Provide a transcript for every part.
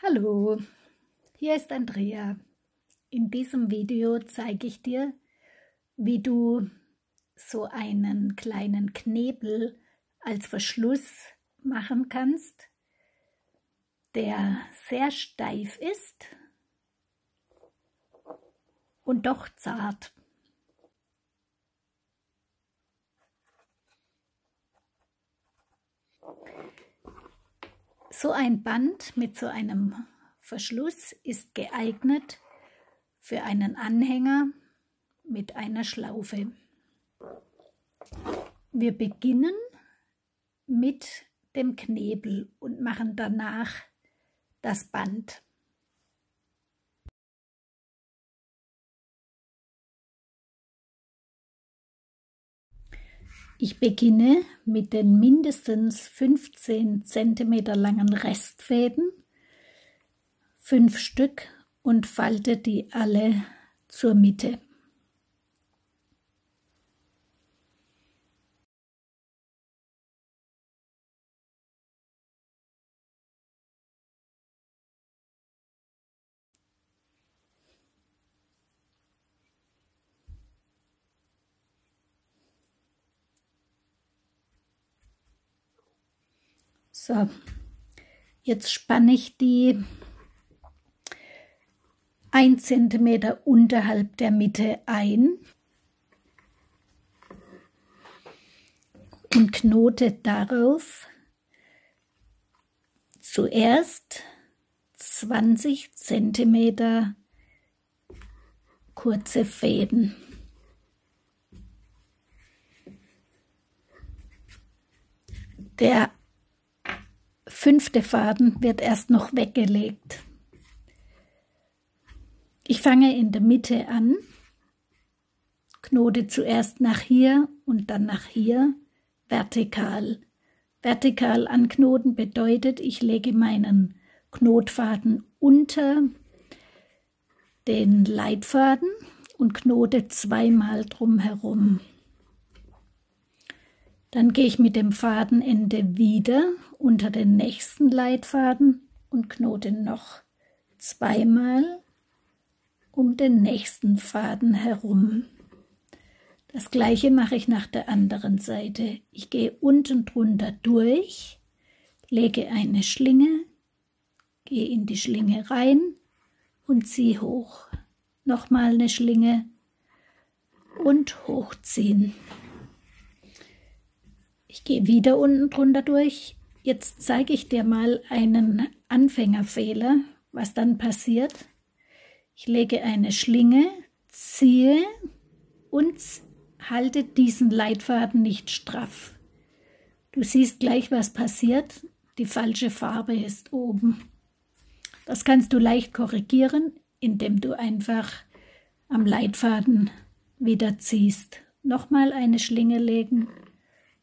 Hallo, hier ist Andrea. In diesem Video zeige ich dir, wie du so einen kleinen Knebel als Verschluss machen kannst, der sehr steif ist und doch zart. So ein Band mit so einem Verschluss ist geeignet für einen Anhänger mit einer Schlaufe. Wir beginnen mit dem Knebel und machen danach das Band. Ich beginne mit den mindestens 15 cm langen Restfäden, 5 Stück, und falte die alle zur Mitte. So, jetzt spanne ich die 1 cm unterhalb der Mitte ein und knote darauf zuerst 20 cm kurze Fäden. Der 5. Faden wird erst noch weggelegt. Ich fange in der Mitte an, knote zuerst nach hier und dann nach hier vertikal. Vertikal anknoten bedeutet, ich lege meinen Knotfaden unter den Leitfaden und knote zweimal drumherum. Dann gehe ich mit dem Fadenende wieder unter den nächsten Leitfaden und knote noch zweimal um den nächsten Faden herum. Das gleiche mache ich nach der anderen Seite. Ich gehe unten drunter durch, lege eine Schlinge, gehe in die Schlinge rein und ziehe hoch. Nochmal eine Schlinge und hochziehen. Ich gehe wieder unten drunter durch. Jetzt zeige ich dir mal einen Anfängerfehler, was dann passiert. Ich lege eine Schlinge, ziehe und halte diesen Leitfaden nicht straff. Du siehst gleich, was passiert. Die falsche Farbe ist oben. Das kannst du leicht korrigieren, indem du einfach am Leitfaden wieder ziehst. Nochmal eine Schlinge legen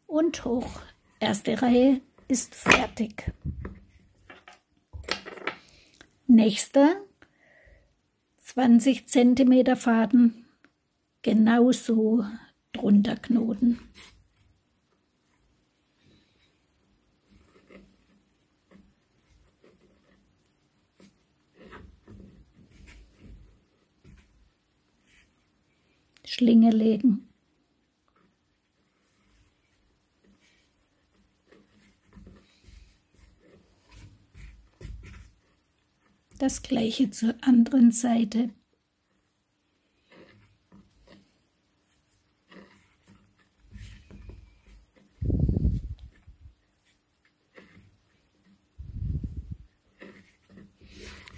und hoch. Erste Reihe ist fertig. Nächster 20 cm Faden genauso drunter knoten. Schlinge legen. Das gleiche zur anderen Seite.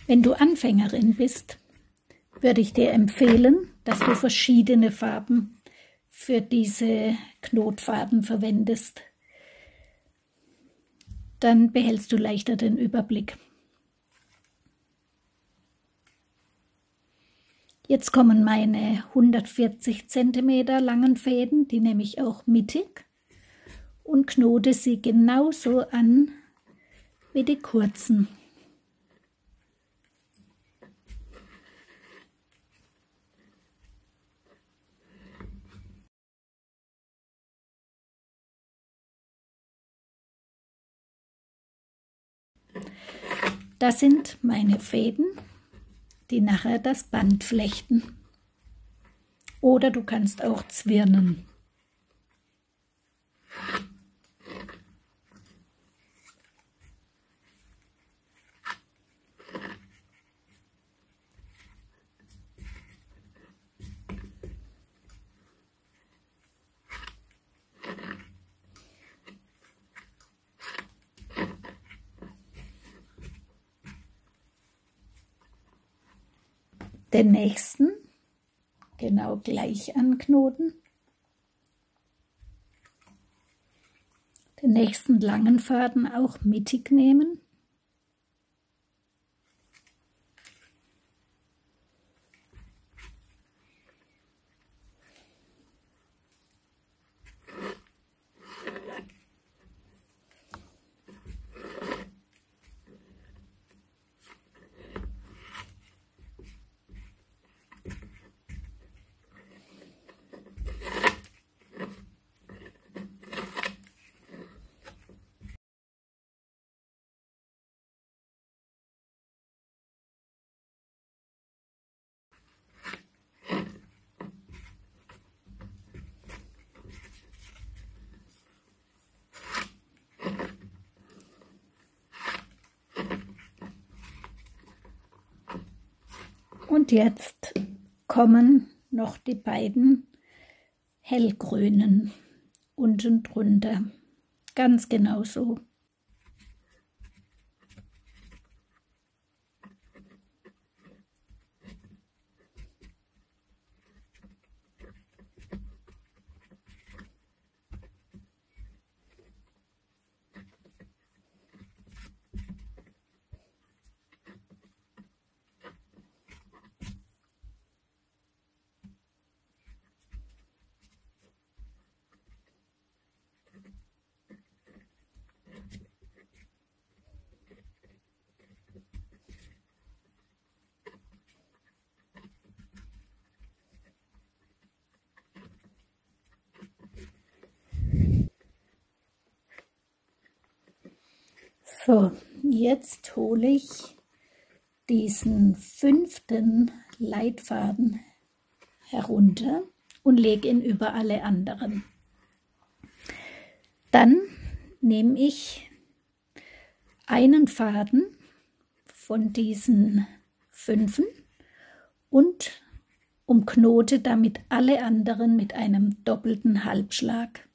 Wenn du Anfängerin bist, würde ich dir empfehlen, dass du verschiedene Farben für diese Knotfaden verwendest. Dann behältst du leichter den Überblick. Jetzt kommen meine 140 cm langen Fäden, die nehme ich auch mittig und knote sie genauso an wie die kurzen. Das sind meine Fäden, die nachher das Band flechten. Oder du kannst auch zwirnen. Den nächsten genau gleich anknoten. Den nächsten langen Faden auch mittig nehmen. Und jetzt kommen noch die beiden hellgrünen unten drunter. Ganz genau so. So, jetzt hole ich diesen 5. Leitfaden herunter und lege ihn über alle anderen. Dann nehme ich einen Faden von diesen 5 und umknote damit alle anderen mit einem doppelten Halbschlag.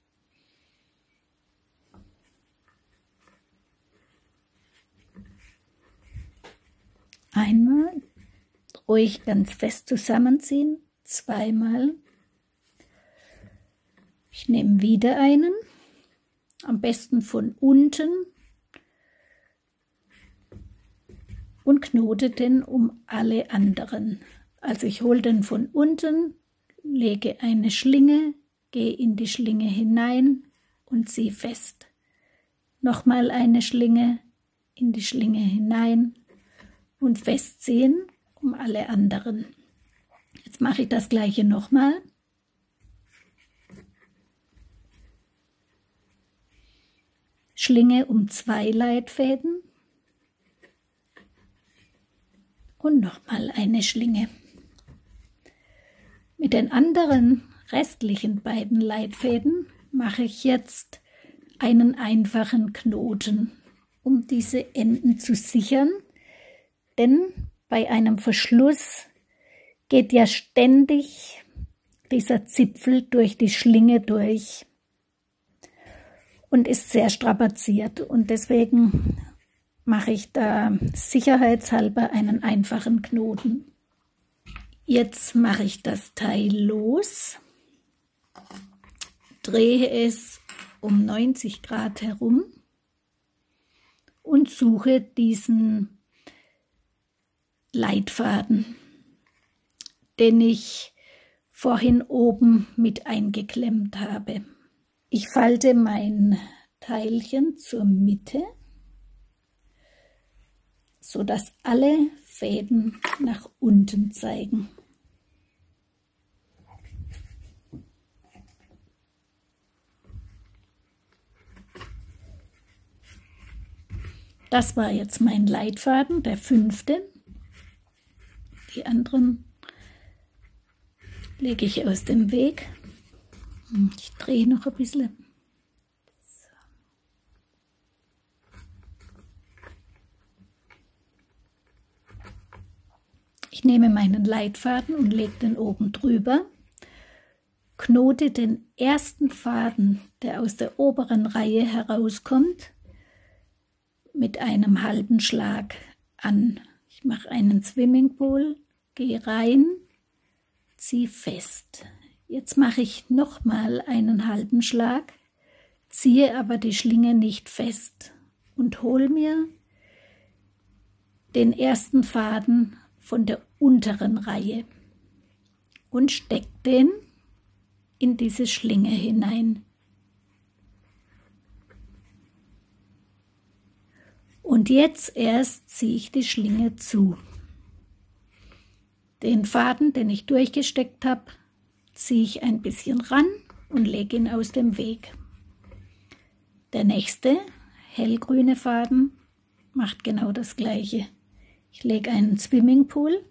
Einmal, ruhig ganz fest zusammenziehen, zweimal. Ich nehme wieder einen, am besten von unten und knote den um alle anderen. Also ich hole den von unten, lege eine Schlinge, gehe in die Schlinge hinein und ziehe fest. Nochmal eine Schlinge, in die Schlinge hinein und festziehen um alle anderen. Jetzt mache ich das gleiche nochmal. Schlinge um 2 Leitfäden und nochmal eine Schlinge. Mit den anderen restlichen beiden Leitfäden mache ich jetzt einen einfachen Knoten, um diese Enden zu sichern. Denn bei einem Verschluss geht ja ständig dieser Zipfel durch die Schlinge durch und ist sehr strapaziert. Und deswegen mache ich da sicherheitshalber einen einfachen Knoten. Jetzt mache ich das Teil los, drehe es um 90 Grad herum und suche diesen Leitfaden, den ich vorhin oben mit eingeklemmt habe. Ich falte mein Teilchen zur Mitte, sodass alle Fäden nach unten zeigen. Das war jetzt mein Leitfaden, der 5. Die anderen lege ich aus dem Weg. Ich drehe noch ein bisschen. Ich nehme meinen Leitfaden und lege den oben drüber, knote den ersten Faden, der aus der oberen Reihe herauskommt, mit einem halben Schlag an. Ich mache einen Swimmingpool, gehe rein, ziehe fest. Jetzt mache ich nochmal einen halben Schlag, ziehe aber die Schlinge nicht fest und hole mir den ersten Faden von der unteren Reihe und stecke den in diese Schlinge hinein. Und jetzt erst ziehe ich die Schlinge zu. Den Faden, den ich durchgesteckt habe, ziehe ich ein bisschen ran und lege ihn aus dem Weg. Der nächste, hellgrüne Faden, macht genau das gleiche. Ich lege einen Swimmingpool,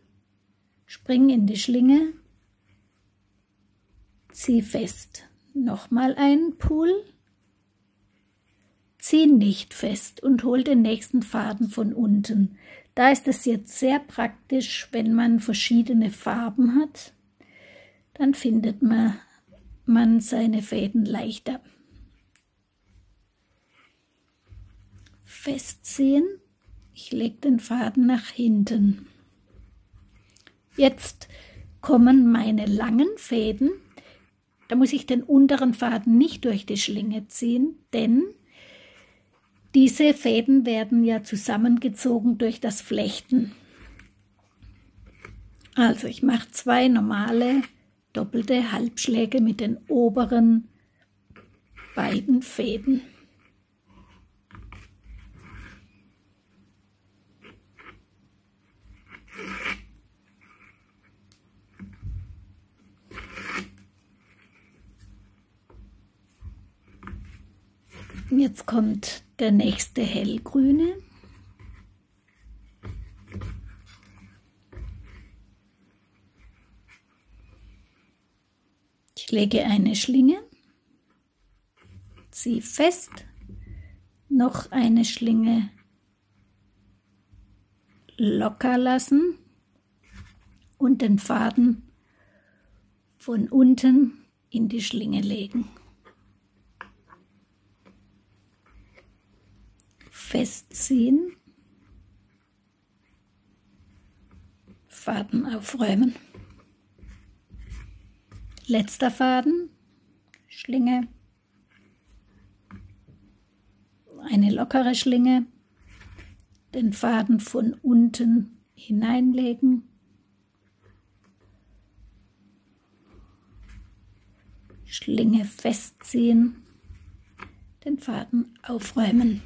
springe in die Schlinge, ziehe fest. Nochmal einen Pool, ziehe nicht fest und hole den nächsten Faden von unten. Da ist es jetzt sehr praktisch, wenn man verschiedene Farben hat, dann findet man seine Fäden leichter. Festziehen. Ich lege den Faden nach hinten. Jetzt kommen meine langen Fäden. Da muss ich den unteren Faden nicht durch die Schlinge ziehen, denn diese Fäden werden ja zusammengezogen durch das Flechten. Also ich mache 2 normale doppelte Halbschläge mit den oberen beiden Fäden. Jetzt kommt der nächste hellgrüne. Ich lege eine Schlinge, ziehe fest, noch eine Schlinge locker lassen und den Faden von unten in die Schlinge legen. Festziehen, Faden aufräumen. Letzter Faden, Schlinge, eine lockere Schlinge, den Faden von unten hineinlegen, Schlinge festziehen, den Faden aufräumen.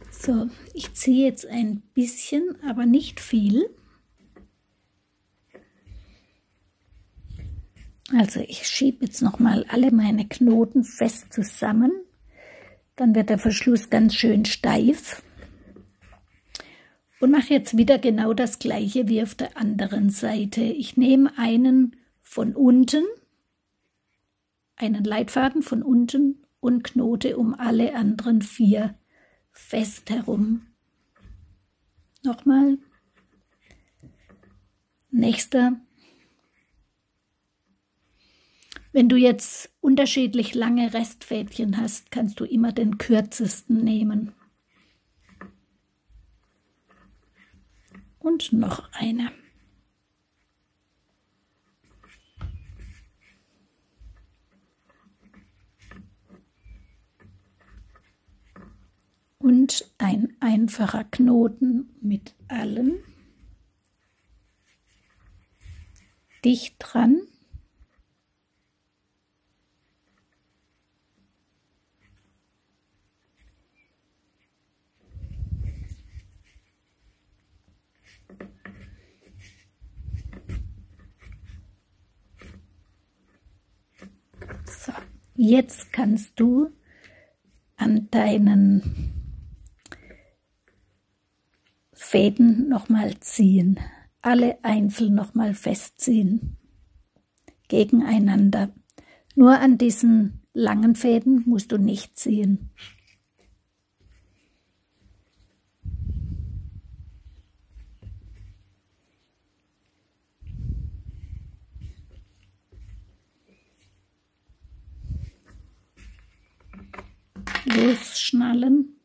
So, ich ziehe jetzt ein bisschen, aber nicht viel. Also ich schiebe jetzt nochmal alle meine Knoten fest zusammen. Dann wird der Verschluss ganz schön steif. Und mache jetzt wieder genau das gleiche wie auf der anderen Seite. Ich nehme einen von unten, einen Leitfaden von unten und knote um alle anderen 4 fest herum. Nochmal. Nächster. Wenn du jetzt unterschiedlich lange Restfädchen hast, kannst du immer den kürzesten nehmen. Und noch eine. Und ein einfacher Knoten mit allen. Dicht dran. Jetzt kannst du an deinen Fäden nochmal ziehen, alle einzeln nochmal festziehen, gegeneinander. Nur an diesen langen Fäden musst du nicht ziehen. Losschnallen.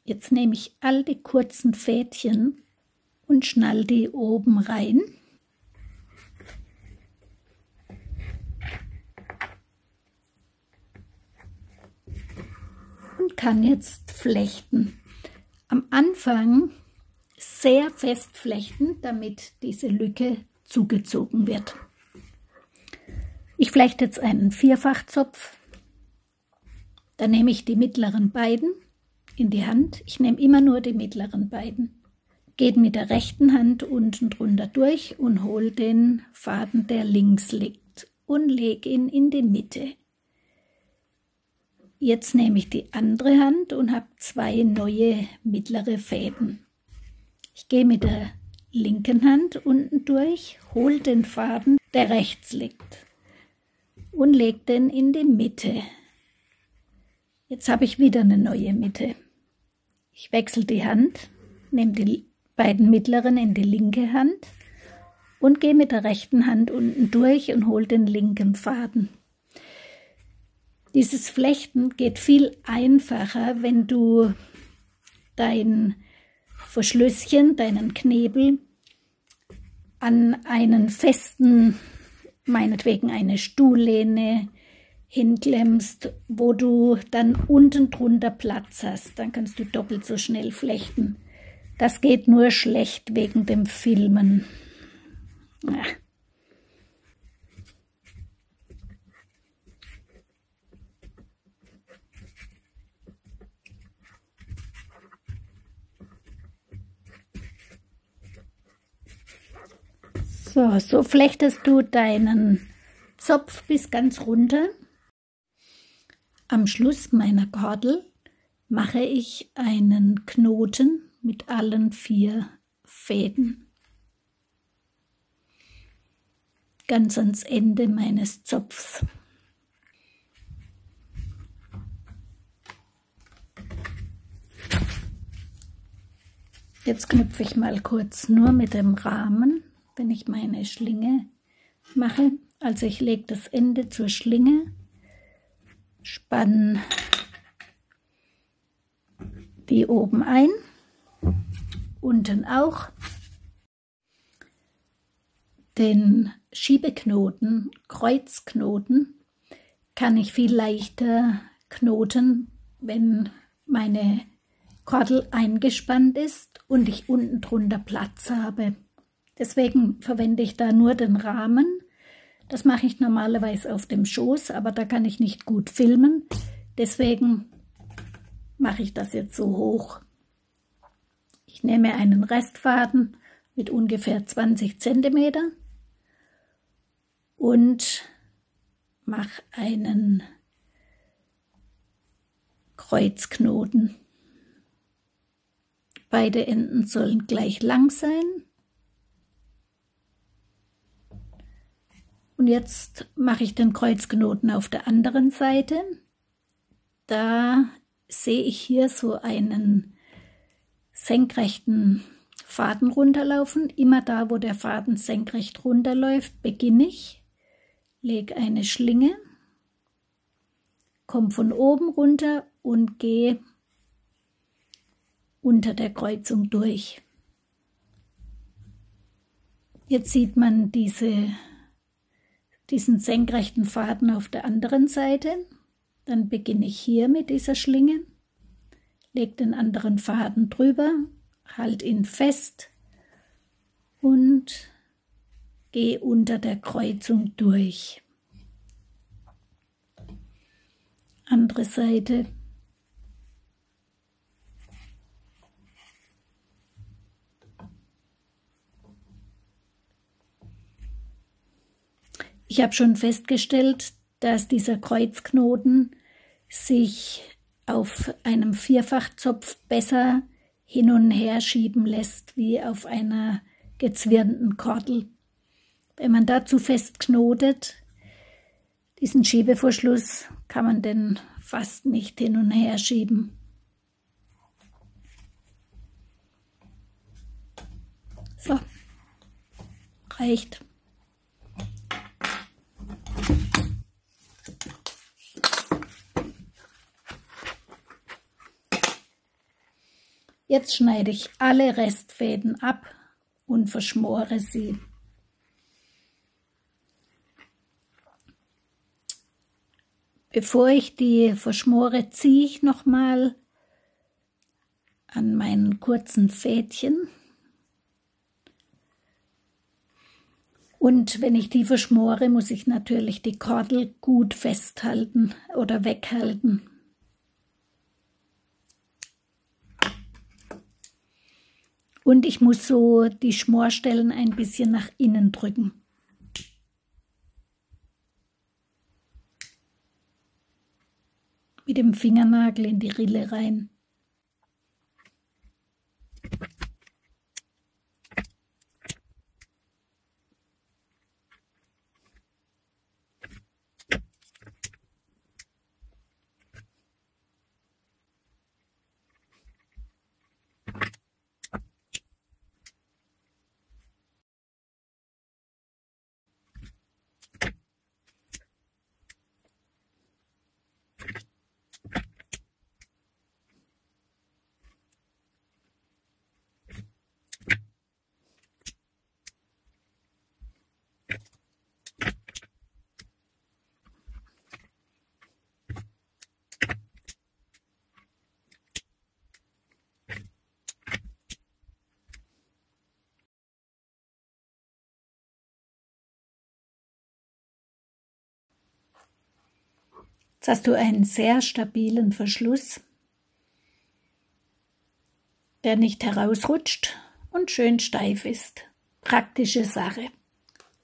Jetzt nehme ich all die kurzen Fädchen und schnall die oben rein. Und kann jetzt flechten. Am Anfang sehr fest flechten, damit diese Lücke zugezogen wird. Ich flechte jetzt einen Vierfachzopf. Dann nehme ich die mittleren beiden in die Hand. Ich nehme immer nur die mittleren beiden. Gehe mit der rechten Hand unten drunter durch und hole den Faden, der links liegt, und lege ihn in die Mitte. Jetzt nehme ich die andere Hand und habe zwei neue mittlere Fäden. Ich gehe mit der linken Hand unten durch, hole den Faden, der rechts liegt, und lege den in die Mitte. Jetzt habe ich wieder eine neue Mitte. Ich wechsle die Hand, nehme die beiden mittleren in die linke Hand und gehe mit der rechten Hand unten durch und hole den linken Faden. Dieses Flechten geht viel einfacher, wenn du dein Verschlüsschen, deinen Knebel an einen festen, meinetwegen eine Stuhllehne, hinklemmst, wo du dann unten drunter Platz hast. Dann kannst du doppelt so schnell flechten. Das geht nur schlecht wegen dem Filmen. Ja. So flechtest du deinen Zopf bis ganz runter. Am Schluss meiner Kordel mache ich einen Knoten mit allen 4 Fäden. Ganz ans Ende meines Zopfs. Jetzt knüpfe ich mal kurz nur mit dem Rahmen, wenn ich meine Schlinge mache. Also ich lege das Ende zur Schlinge, spanne die oben ein, unten auch. Den Schiebeknoten, Kreuzknoten, kann ich viel leichter knoten, wenn meine Kordel eingespannt ist und ich unten drunter Platz habe. Deswegen verwende ich da nur den Rahmen. Das mache ich normalerweise auf dem Schoß, aber da kann ich nicht gut filmen. Deswegen mache ich das jetzt so hoch. Ich nehme einen Restfaden mit ungefähr 20 cm und mache einen Kreuzknoten. Beide Enden sollen gleich lang sein. Und jetzt mache ich den Kreuzknoten auf der anderen Seite. Da sehe ich hier so einen senkrechten Faden runterlaufen. Immer da, wo der Faden senkrecht runterläuft, beginne ich, lege eine Schlinge, komme von oben runter und gehe unter der Kreuzung durch. Jetzt sieht man diesen senkrechten Faden auf der anderen Seite. Dann beginne ich hier mit dieser Schlinge, lege den anderen Faden drüber, halte ihn fest und gehe unter der Kreuzung durch. Andere Seite. Ich habe schon festgestellt, dass dieser Kreuzknoten sich auf einem Vierfachzopf besser hin und her schieben lässt wie auf einer gezwirnten Kordel. Wenn man dazu fest knotet, diesen Schiebeverschluss, kann man den fast nicht hin und her schieben. So, reicht. Jetzt schneide ich alle Restfäden ab und verschmore sie. Bevor ich die verschmore, ziehe ich nochmal an meinen kurzen Fädchen. Und wenn ich die verschmore, muss ich natürlich die Kordel gut festhalten oder weghalten. Und ich muss so die Schmorstellen ein bisschen nach innen drücken. Mit dem Fingernagel in die Rille rein. Jetzt hast du einen sehr stabilen Verschluss, der nicht herausrutscht und schön steif ist. Praktische Sache.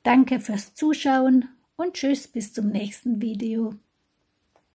Danke fürs Zuschauen und tschüss, bis zum nächsten Video.